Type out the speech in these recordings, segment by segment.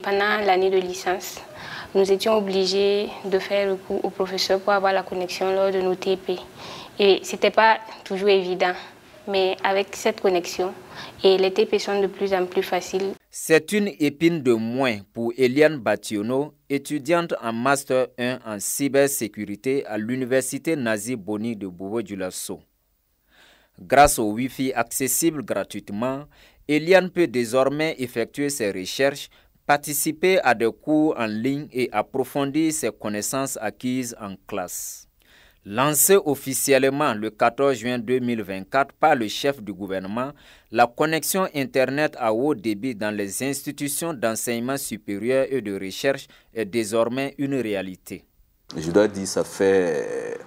pendant l'année de licence, nous étions obligés de faire recours au professeur pour avoir la connexion lors de nos TP. Et ce n'était pas toujours évident, mais avec cette connexion, les TP sont de plus en plus faciles. C'est une épine de moins pour Eliane Bationo, étudiante en Master 1 en cybersécurité à l'Université Nazi Boni de Bobo-Dioulasso. Grâce au Wi-Fi accessible gratuitement, Eliane peut désormais effectuer ses recherches, participer à des cours en ligne et approfondir ses connaissances acquises en classe. Lancée officiellement le 14 juin 2024 par le chef du gouvernement, la connexion Internet à haut débit dans les institutions d'enseignement supérieur et de recherche est désormais une réalité. Je dois dire, ça fait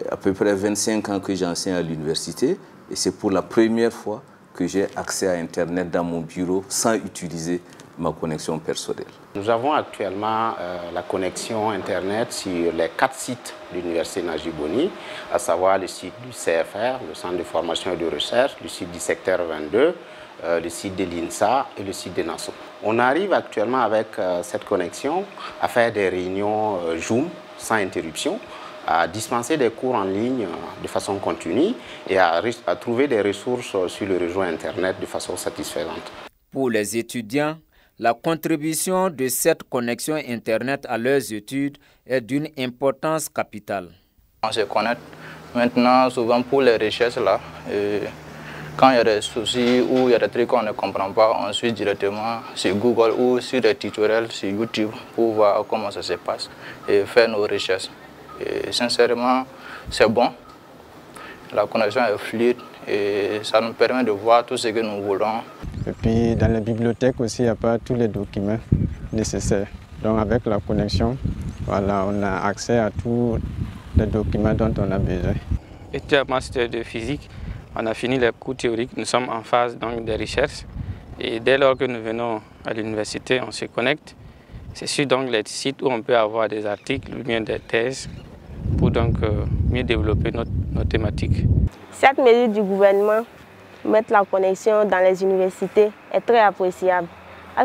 à peu près 25 ans que j'enseigne à l'université et c'est pour la première fois que j'ai accès à Internet dans mon bureau sans utiliser ma connexion personnelle. Nous avons actuellement la connexion Internet sur les 4 sites de l'Université Naji Boni, à savoir le site du CFR, le Centre de formation et de recherche, le site du secteur 22, le site de l'INSA et le site de NASSO. On arrive actuellement avec cette connexion à faire des réunions Zoom sans interruption, à dispenser des cours en ligne de façon continue et à trouver des ressources sur le réseau Internet de façon satisfaisante. Pour les étudiants, la contribution de cette connexion Internet à leurs études est d'une importance capitale. On se connecte maintenant souvent pour les recherches là. Quand il y a des soucis ou il y a des trucs qu'on ne comprend pas, on suit directement sur Google ou sur des tutoriels sur YouTube pour voir comment ça se passe et faire nos recherches. Et sincèrement, c'est bon. La connexion est fluide et ça nous permet de voir tout ce que nous voulons. Et puis dans la bibliothèque aussi, il n'y a pas tous les documents nécessaires. Donc avec la connexion, voilà, on a accès à tous les documents dont on a besoin. J'étais un master de physique. On a fini les cours théoriques. Nous sommes en phase donc, des recherches. Et dès lors que nous venons à l'université, on se connecte. C'est sur donc, les sites où on peut avoir des articles ou bien des thèses pour donc, mieux développer nos thématiques. Cette mesure du gouvernement, mettre la connexion dans les universités, est très appréciable.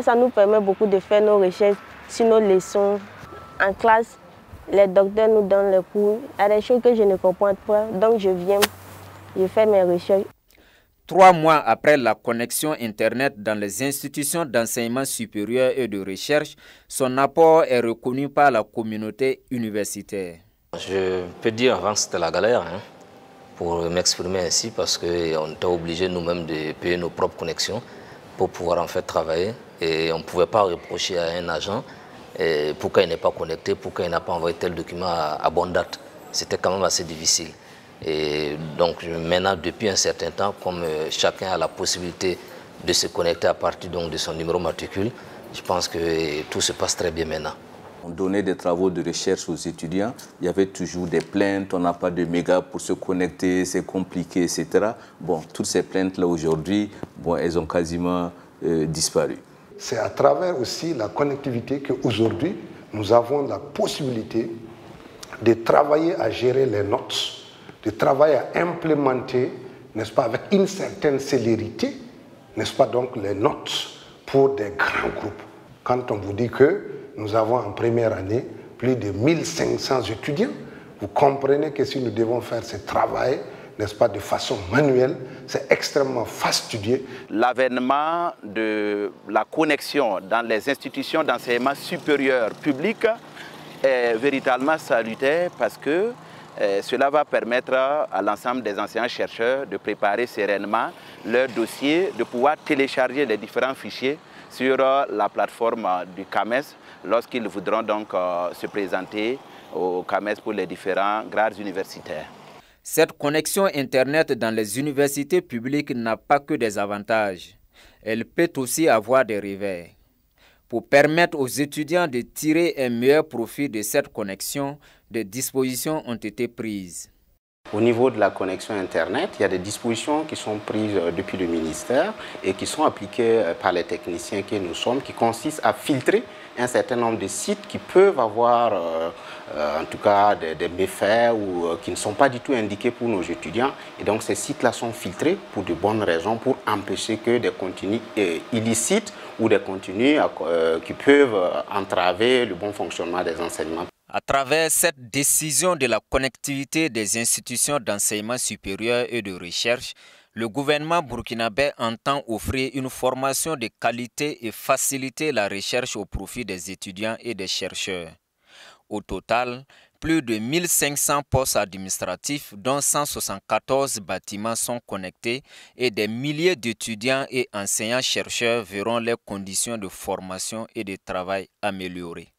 Ça nous permet beaucoup de faire nos recherches sur nos leçons en classe. Les docteurs nous donnent les cours. Il y a des choses que je ne comprends pas, donc je viens, je fais mes recherches. 3 mois après la connexion Internet dans les institutions d'enseignement supérieur et de recherche, son apport est reconnu par la communauté universitaire. Je peux dire avant c'était la galère, pour m'exprimer ainsi, parce qu'on était obligés nous-mêmes de payer nos propres connexions pour pouvoir en fait travailler. Et on ne pouvait pas reprocher à un agent pourquoi il n'est pas connecté, pourquoi il n'a pas envoyé tel document à bonne date. C'était quand même assez difficile. Et donc maintenant, depuis un certain temps, comme chacun a la possibilité de se connecter à partir donc, de son numéro matricule, je pense que tout se passe très bien maintenant. On donnait des travaux de recherche aux étudiants, il y avait toujours des plaintes, on n'a pas de méga pour se connecter, c'est compliqué, etc. Bon, toutes ces plaintes-là aujourd'hui, bon, elles ont quasiment disparu. C'est à travers aussi la connectivité qu'aujourd'hui, nous avons la possibilité de travailler à gérer les notes, de travailler à implémenter, n'est-ce pas, avec une certaine célérité, n'est-ce pas, donc les notes pour des grands groupes. Quand on vous dit que nous avons en première année plus de 1500 étudiants, vous comprenez que si nous devons faire ce travail, n'est-ce pas, de façon manuelle, c'est extrêmement fastidieux. L'avènement de la connexion dans les institutions d'enseignement supérieur public est véritablement salutaire parce que cela va permettre à l'ensemble des enseignants-chercheurs de préparer sereinement leur dossier, de pouvoir télécharger les différents fichiers sur la plateforme du CAMES lorsqu'ils voudront donc se présenter au CAMES pour les différents grades universitaires. Cette connexion Internet dans les universités publiques n'a pas que des avantages. Elle peut aussi avoir des revers. Pour permettre aux étudiants de tirer un meilleur profit de cette connexion, des dispositions ont été prises. Au niveau de la connexion Internet, il y a des dispositions qui sont prises depuis le ministère et qui sont appliquées par les techniciens que nous sommes, qui consistent à filtrer un certain nombre de sites qui peuvent avoir en tout cas des méfaits ou qui ne sont pas du tout indiqués pour nos étudiants. Et donc ces sites-là sont filtrés pour de bonnes raisons, pour empêcher que des contenus illicites ou des contenus qui peuvent entraver le bon fonctionnement des enseignements. À travers cette décision de la connectivité des institutions d'enseignement supérieur et de recherche, le gouvernement burkinabé entend offrir une formation de qualité et faciliter la recherche au profit des étudiants et des chercheurs. Au total, plus de 1500 postes administratifs, dont 174 bâtiments sont connectés et des milliers d'étudiants et enseignants-chercheurs verront leurs conditions de formation et de travail améliorées.